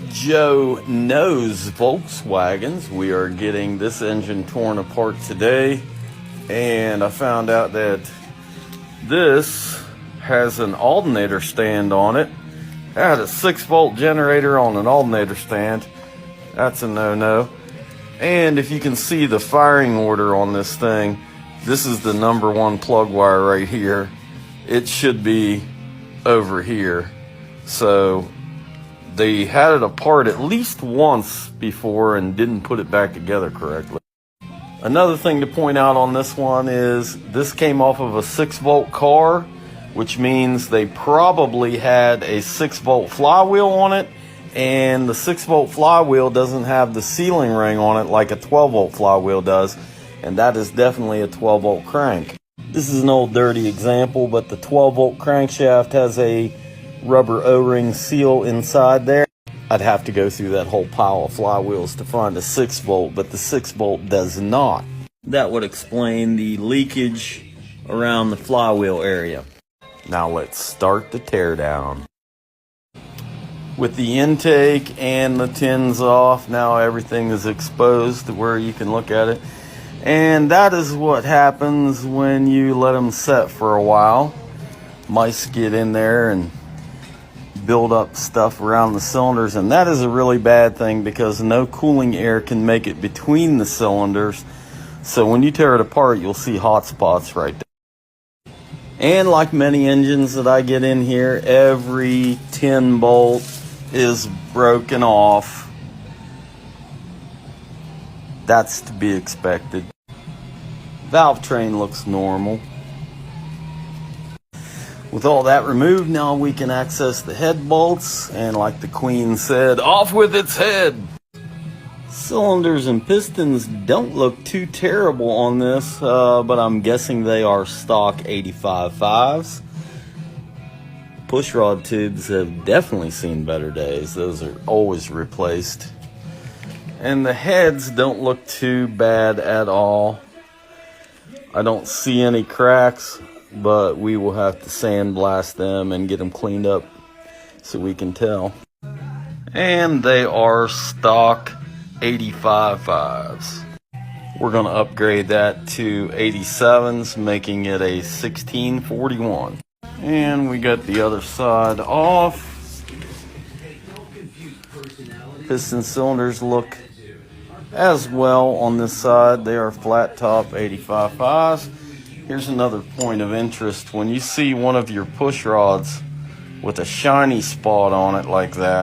Joe Knows Volkswagens. We are getting this engine torn apart today, and I found out that this has an alternator stand on it. It had a 6-volt generator on an alternator stand. That's a no-no. And if you can see the firing order on this thing, this is the number 1 plug wire right here. It should be over here. So they had it apart at least once before and didn't put it back together correctly. Another thing to point out on this one is this came off of a 6-volt car, which means they probably had a 6-volt flywheel on it, and the 6-volt flywheel doesn't have the sealing ring on it like a 12-volt flywheel does, and that is definitely a 12-volt crank. This is an old dirty example, but the 12-volt crankshaft has a rubber O-ring seal inside there. I'd have to go through that whole pile of flywheels to find a 6-volt, but the 6-volt does not. That would explain the leakage around the flywheel area. Now let's start the teardown. With the intake and the tins off, now everything is exposed to where you can look at it. And that is what happens when you let them set for a while. Mice get in there and build up stuff around the cylinders, and that is a really bad thing because no cooling air can make it between the cylinders. So when you tear it apart, you'll see hot spots right there. And like many engines that I get in here, every 10 bolt is broken off. That's to be expected. Valve train looks normal. With all that removed, now we can access the head bolts, and like the Queen said, off with its head! Cylinders and pistons don't look too terrible on this, but I'm guessing they are stock 85.5s. Pushrod tubes have definitely seen better days. Those are always replaced. And the heads don't look too bad at all. I don't see any cracks, but we will have to sandblast them and get them cleaned up so we can tell. And they are stock 85.5s. We're going to upgrade that to 87s, making it a 1641. And we got the other side off. Piston cylinders look as well on this side. They are flat top 85.5s. Here's another point of interest. When you see one of your push rods with a shiny spot on it like that,